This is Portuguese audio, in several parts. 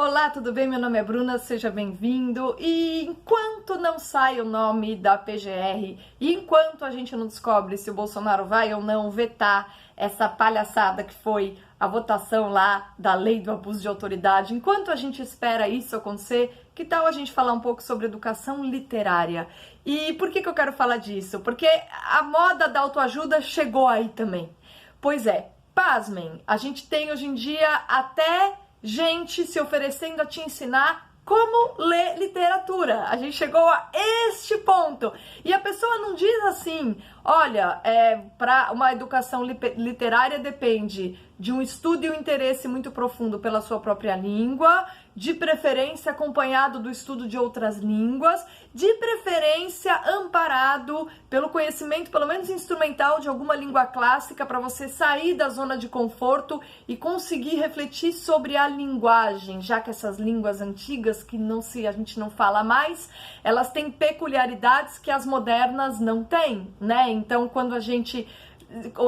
Olá, tudo bem? Meu nome é Bruna, seja bem-vindo. E enquanto não sai o nome da PGR e enquanto a gente não descobre se o Bolsonaro vai ou não vetar essa palhaçada que foi a votação lá da lei do abuso de autoridade, enquanto a gente espera isso acontecer, que tal a gente falar um pouco sobre educação literária? E por que eu quero falar disso? Porque a moda da autoajuda chegou aí também. Pois é, pasmem, a gente tem hoje em dia até gente se oferecendo a te ensinar como ler literatura. A gente chegou a este ponto. E a pessoa não diz assim, olha, para uma educação literária depende de um estudo e um interesse muito profundo pela sua própria língua, de preferência acompanhado do estudo de outras línguas, de preferência amparado pelo conhecimento, pelo menos instrumental, de alguma língua clássica, para você sair da zona de conforto e conseguir refletir sobre a linguagem, já que essas línguas antigas que a gente não fala mais, elas têm peculiaridades que as modernas não têm, né? Então, quando a gente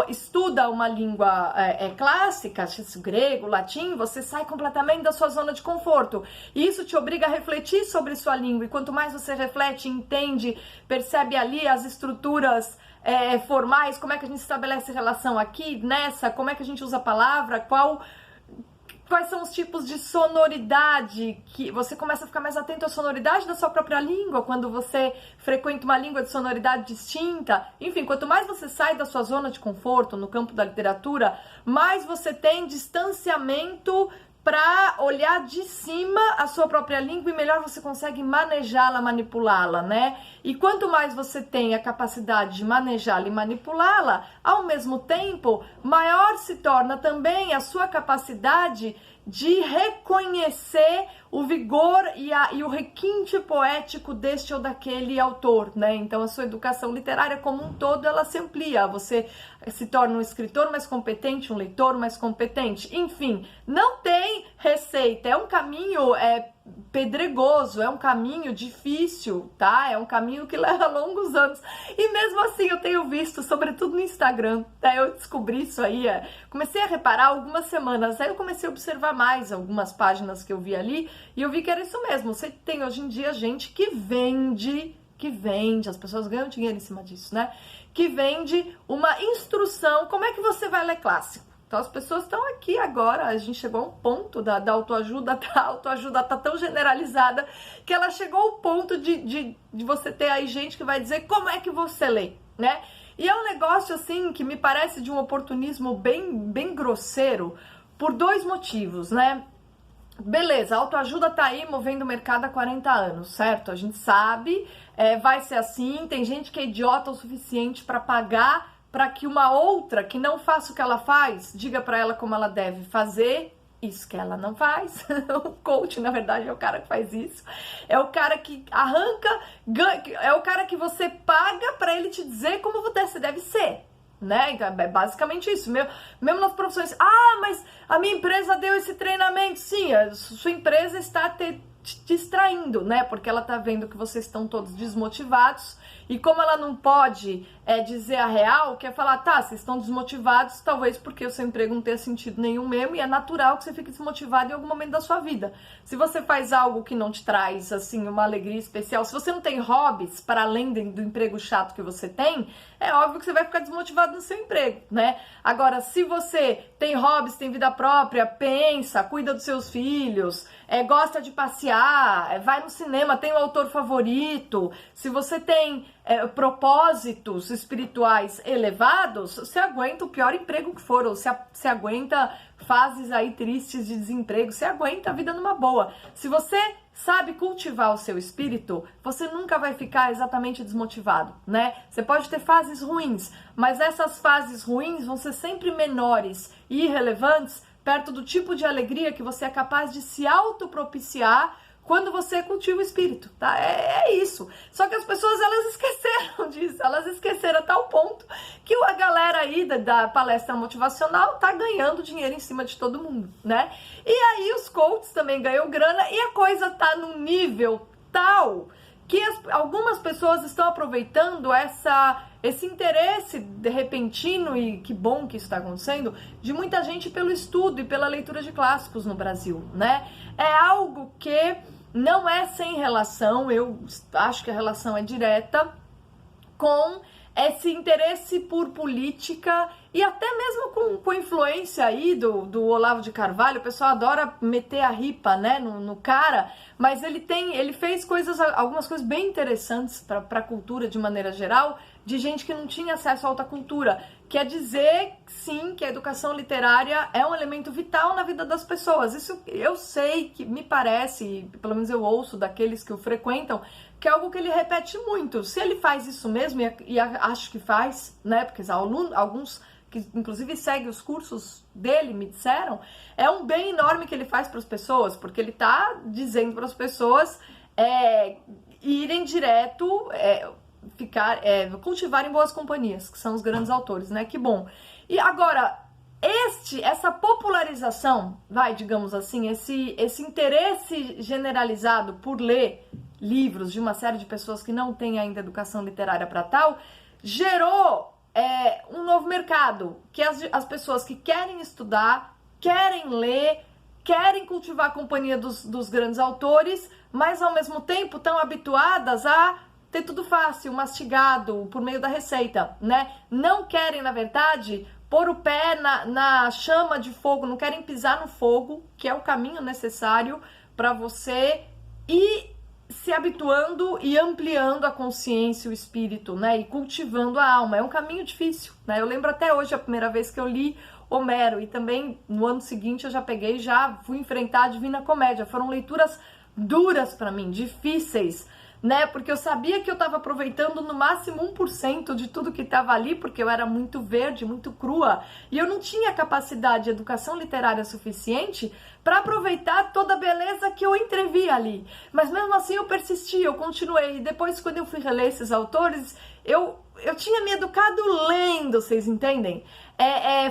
estuda uma língua clássica, grego, latim, você sai completamente da sua zona de conforto. E isso te obriga a refletir sobre sua língua. E quanto mais você reflete, entende, percebe ali as estruturas formais, como é que a gente estabelece relação aqui, nessa, como é que a gente usa a palavra, quais são os tipos de sonoridade, que você começa a ficar mais atento à sonoridade da sua própria língua, quando você frequenta uma língua de sonoridade distinta. Enfim, quanto mais você sai da sua zona de conforto no campo da literatura, mais você tem distanciamento para olhar de cima a sua própria língua e melhor você consegue manejá-la, manipulá-la, né? E quanto mais você tem a capacidade de manejá-la e manipulá-la, ao mesmo tempo, maior se torna também a sua capacidade de reconhecer o vigor e o requinte poético deste ou daquele autor, né? Então a sua educação literária como um todo, ela se amplia, você se torna um escritor mais competente, um leitor mais competente, enfim, não tem receita, é um caminho pedregoso, é um caminho difícil, tá? É um caminho que leva longos anos. E mesmo assim eu tenho visto, sobretudo no Instagram, tá? Eu descobri isso aí, comecei a reparar algumas semanas, aí eu comecei a observar mais algumas páginas que eu vi ali, e eu vi que era isso mesmo. Você tem hoje em dia gente que vende, as pessoas ganham dinheiro em cima disso, né? Que vende uma instrução, como é que você vai ler clássico? Então as pessoas estão aqui agora, a gente chegou a um ponto da autoajuda, a autoajuda tá tão generalizada que ela chegou ao ponto de você ter aí gente que vai dizer como é que você lê, né? E é um negócio assim que me parece de um oportunismo bem grosseiro por dois motivos, né? Beleza, a autoajuda tá aí movendo o mercado há 40 anos, certo? A gente sabe, vai ser assim, tem gente que é idiota o suficiente para pagar para que uma outra que não faça o que ela faz, diga para ela como ela deve fazer isso que ela não faz. O coach, na verdade, é o cara que faz isso. É o cara que arranca, é o cara que você paga para ele te dizer como você deve ser, né? Então, é basicamente isso. Mesmo nas profissões, mas a minha empresa deu esse treinamento. Sim, a sua empresa está te distraindo, né? Porque ela tá vendo que vocês estão todos desmotivados e como ela não pode dizer a real, quer falar, tá, vocês estão desmotivados, talvez porque o seu emprego não tenha sentido nenhum mesmo, e é natural que você fique desmotivado em algum momento da sua vida. Se você faz algo que não te traz, assim, uma alegria especial, se você não tem hobbies para além do emprego chato que você tem, é óbvio que você vai ficar desmotivado no seu emprego, né? Agora, se você tem hobbies, tem vida própria, pensa, cuida dos seus filhos, gosta de passear, vai no cinema, tem um autor favorito, se você tem propósitos espirituais elevados, você aguenta o pior emprego que for, ou você aguenta fases aí tristes de desemprego, você aguenta a vida numa boa. Se você sabe cultivar o seu espírito, você nunca vai ficar exatamente desmotivado, né? Você pode ter fases ruins, mas essas fases ruins vão ser sempre menores e irrelevantes perto do tipo de alegria que você é capaz de se autopropiciar quando você cultiva o espírito, tá? É isso. Só que as pessoas, elas esqueceram disso, elas esqueceram a tal ponto que a galera aí da palestra motivacional tá ganhando dinheiro em cima de todo mundo, né? E aí os coaches também ganham grana e a coisa tá num nível tal que algumas pessoas estão aproveitando esse interesse repentino, e que bom que isso está acontecendo, de muita gente pelo estudo e pela leitura de clássicos no Brasil, né? É algo que não é sem relação, eu acho que a relação é direta, com esse interesse por política e até mesmo com influência aí do Olavo de Carvalho. O pessoal adora meter a ripa, né, no cara, mas ele fez algumas coisas bem interessantes para a cultura de maneira geral, de gente que não tinha acesso à alta cultura. Quer dizer, sim, que a educação literária é um elemento vital na vida das pessoas. Isso eu sei, que me parece, pelo menos eu ouço daqueles que o frequentam, que é algo que ele repete muito. Se ele faz isso mesmo, e acho que faz, né, porque alguns que inclusive seguem os cursos dele me disseram, é um bem enorme que ele faz para as pessoas, porque ele está dizendo para as pessoas irem direto, cultivarem boas companhias, que são os grandes autores, né? Que bom. E agora, essa popularização, digamos assim, esse interesse generalizado por ler livros de uma série de pessoas que não têm ainda educação literária para tal, gerou um novo mercado, que as pessoas que querem estudar, querem ler, querem cultivar a companhia dos grandes autores, mas ao mesmo tempo estão habituadas a ter tudo fácil, mastigado, por meio da receita, né? Não querem, na verdade, pôr o pé na chama de fogo, não querem pisar no fogo, que é o caminho necessário para você ir se habituando e ampliando a consciência, o espírito, né? E cultivando a alma. É um caminho difícil, né? Eu lembro até hoje a primeira vez que eu li Homero, e também no ano seguinte eu já fui enfrentar a Divina Comédia. Foram leituras duras para mim, difíceis, né? Porque eu sabia que eu estava aproveitando no máximo 1% de tudo que estava ali, porque eu era muito verde, muito crua, e eu não tinha capacidade de educação literária suficiente para aproveitar toda a beleza que eu entrevi ali. Mas mesmo assim eu persisti, eu continuei. E depois, quando eu fui reler esses autores, eu tinha me educado lendo, vocês entendem?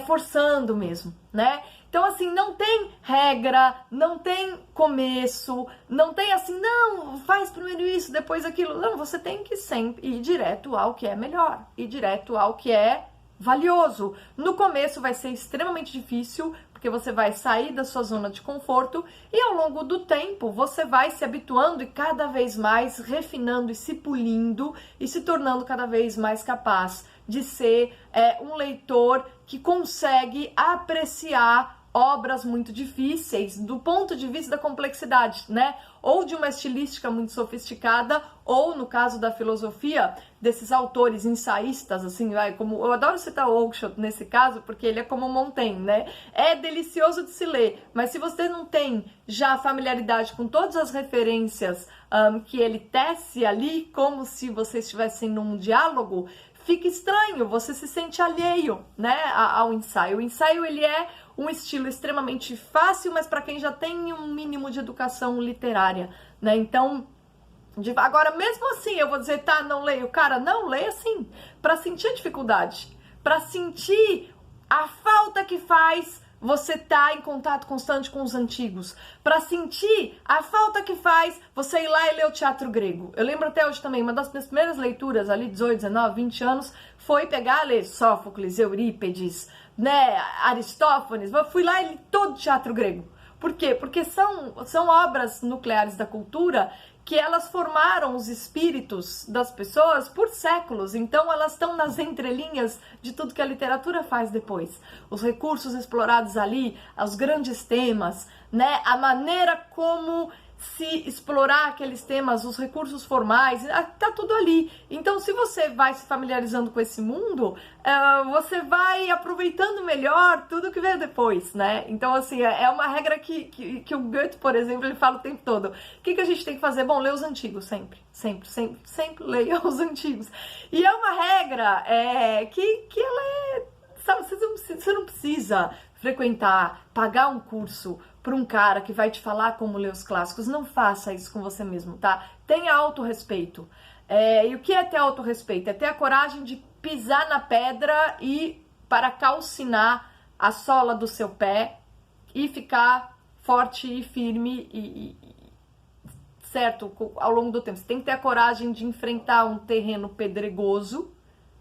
Forçando mesmo, né? Então, assim, não tem regra, não tem começo, não tem assim, não, faz primeiro isso, depois aquilo. Não, você tem que sempre ir direto ao que é melhor, ir direto ao que é valioso. No começo vai ser extremamente difícil, porque você vai sair da sua zona de conforto, e ao longo do tempo você vai se habituando e cada vez mais refinando e se polindo e se tornando cada vez mais capaz de ser um leitor que consegue apreciar obras muito difíceis do ponto de vista da complexidade, né? Ou de uma estilística muito sofisticada, ou no caso da filosofia, desses autores ensaístas, assim, como eu adoro citar o Oakeshott nesse caso, porque ele é como Montaigne, né? É delicioso de se ler, mas se você não tem já familiaridade com todas as referências que ele tece ali, como se você estivesse num diálogo, fica estranho, você se sente alheio, né, ao ensaio. O ensaio, ele é um estilo extremamente fácil, mas para quem já tem um mínimo de educação literária, né? Então, agora, mesmo assim, eu vou dizer, tá, não leio. Cara, não, leia sim, para sentir a dificuldade, para sentir a falta que faz você tá em contato constante com os antigos, para sentir a falta que faz você ir lá e ler o teatro grego. Eu lembro até hoje também, uma das minhas primeiras leituras, ali 18, 19, 20 anos, foi pegar, ler Sófocles, Eurípides, né, Aristófanes. Eu fui lá e li todo o teatro grego. Por quê? Porque são obras nucleares da cultura que elas formaram os espíritos das pessoas por séculos, então elas estão nas entrelinhas de tudo que a literatura faz depois. Os recursos explorados ali, os grandes temas, né, a maneira como se explorar aqueles temas, os recursos formais, tá tudo ali. Então, se você vai se familiarizando com esse mundo, você vai aproveitando melhor tudo que veio depois, né? Então, assim, é uma regra que o Goethe, por exemplo, ele fala o tempo todo. O que a gente tem que fazer? Bom, ler os antigos, sempre leia os antigos. E é uma regra que ela é... Sabe, você não precisa frequentar, pagar um curso para um cara que vai te falar como ler os clássicos. Não faça isso com você mesmo, tá? Tenha autorrespeito. E o que é ter autorrespeito? É ter a coragem de pisar na pedra e para calcinar a sola do seu pé e ficar forte e firme e certo? Ao longo do tempo. Você tem que ter a coragem de enfrentar um terreno pedregoso,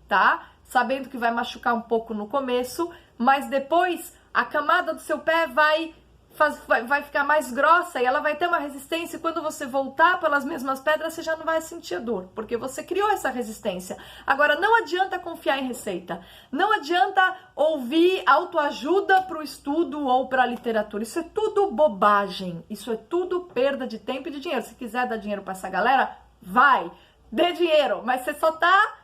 tá? Sabendo que vai machucar um pouco no começo, mas depois a camada do seu pé vai ficar mais grossa e ela vai ter uma resistência, e quando você voltar pelas mesmas pedras, você já não vai sentir a dor, porque você criou essa resistência. Agora, não adianta confiar em receita, não adianta ouvir autoajuda para o estudo ou para a literatura, isso é tudo bobagem, isso é tudo perda de tempo e de dinheiro. Se quiser dar dinheiro para essa galera, vai, dê dinheiro, mas você só tá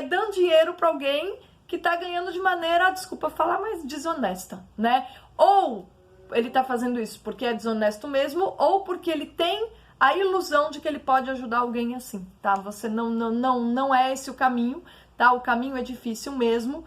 dando dinheiro para alguém que tá ganhando de maneira, desculpa falar, mas desonesta, né? Ou ele tá fazendo isso porque é desonesto mesmo, ou porque ele tem a ilusão de que ele pode ajudar alguém assim, tá? Você não é esse o caminho, tá? O caminho é difícil mesmo.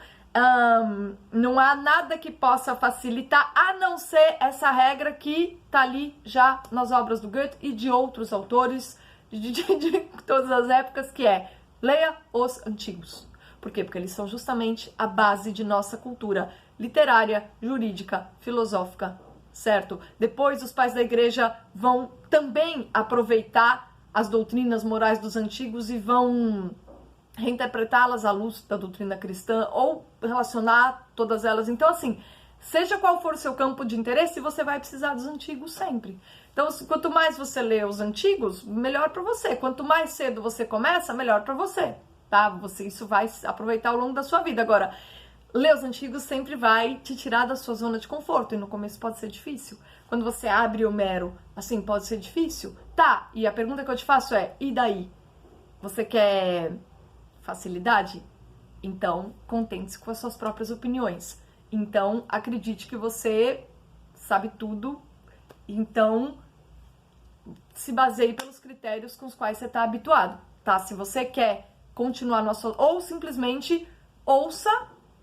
Não há nada que possa facilitar, a não ser essa regra que tá ali já nas obras do Goethe e de outros autores de todas as épocas, que é: leia os antigos. Por quê? Porque eles são justamente a base de nossa cultura literária, jurídica, filosófica, certo? Depois os pais da igreja vão também aproveitar as doutrinas morais dos antigos e vão reinterpretá-las à luz da doutrina cristã ou relacionar todas elas. Então, assim, seja qual for o seu campo de interesse, você vai precisar dos antigos sempre. Então, quanto mais você lê os antigos, melhor para você. Quanto mais cedo você começa, melhor para você, tá? Isso vai aproveitar ao longo da sua vida. Agora, ler os antigos sempre vai te tirar da sua zona de conforto, e no começo pode ser difícil. Quando você abre Homero, assim, pode ser difícil. Tá, e a pergunta que eu te faço é: e daí? Você quer facilidade? Então, contente-se com as suas próprias opiniões. Então, acredite que você sabe tudo. Então, se baseie pelos critérios com os quais você está habituado, tá? Se você quer continuar no assunto, ou simplesmente ouça,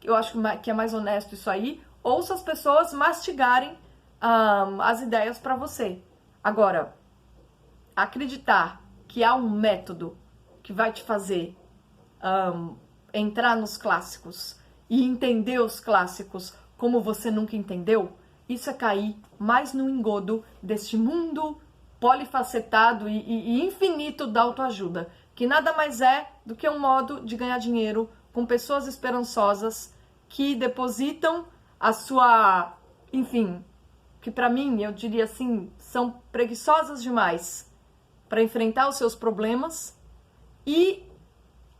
eu acho que é mais honesto isso aí, ouça as pessoas mastigarem as ideias para você. Agora, acreditar que há um método que vai te fazer entrar nos clássicos e entender os clássicos como você nunca entendeu, isso é cair mais no engodo deste mundo polifacetado e infinito da autoajuda, que nada mais é do que um modo de ganhar dinheiro com pessoas esperançosas que depositam a sua, enfim, que pra mim, eu diria assim, são preguiçosas demais para enfrentar os seus problemas e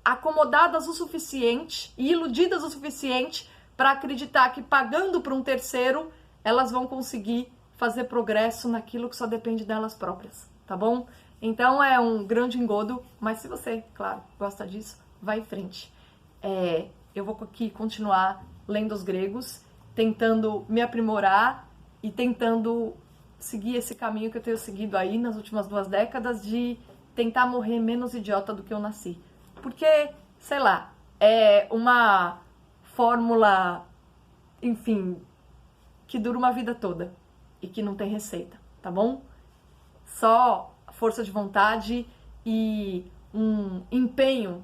acomodadas o suficiente e iludidas o suficiente para acreditar que pagando para um terceiro, elas vão conseguir fazer progresso naquilo que só depende delas próprias, tá bom? Então é um grande engodo, mas se você, claro, gosta disso, vai em frente. Eu vou aqui continuar lendo os gregos, tentando me aprimorar e tentando seguir esse caminho que eu tenho seguido aí nas últimas 2 décadas de tentar morrer menos idiota do que eu nasci. Porque, sei lá, é uma fórmula, enfim, que dura uma vida toda e que não tem receita, tá bom? Só força de vontade e um empenho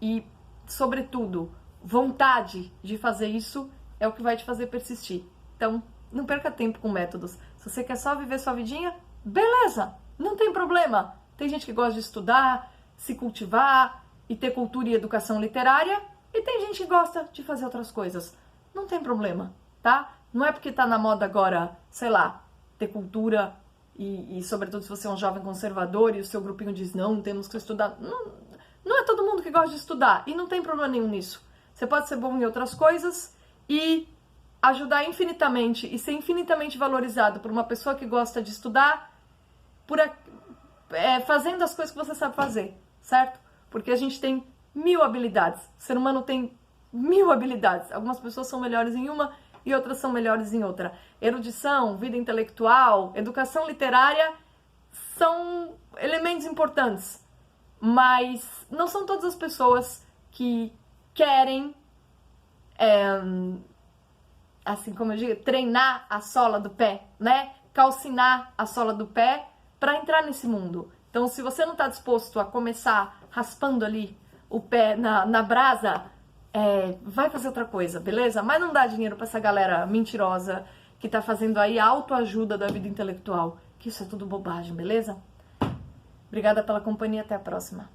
e, sobretudo, vontade de fazer isso é o que vai te fazer persistir. Então, não perca tempo com métodos. Se você quer só viver sua vidinha, beleza, não tem problema. Tem gente que gosta de estudar, se cultivar e ter cultura e educação literária, e tem gente que gosta de fazer outras coisas. Não tem problema, tá? Não é porque tá na moda agora, sei lá, ter cultura e sobretudo se você é um jovem conservador e o seu grupinho diz não, temos que estudar. Não é todo mundo que gosta de estudar e não tem problema nenhum nisso. Você pode ser bom em outras coisas e ajudar infinitamente e ser infinitamente valorizado por uma pessoa que gosta de estudar fazendo as coisas que você sabe fazer, certo? Porque a gente tem 1000 habilidades. O ser humano tem 1000 habilidades. Algumas pessoas são melhores em uma e outras são melhores em outra. Erudição, vida intelectual, educação literária são elementos importantes, mas não são todas as pessoas que querem, assim como eu digo, treinar a sola do pé, né? Calcinar a sola do pé para entrar nesse mundo. Então, se você não está disposto a começar raspando ali o pé na brasa, vai fazer outra coisa, beleza? Mas não dá dinheiro para essa galera mentirosa que tá fazendo aí a autoajuda da vida intelectual, que isso é tudo bobagem, beleza? Obrigada pela companhia, até a próxima.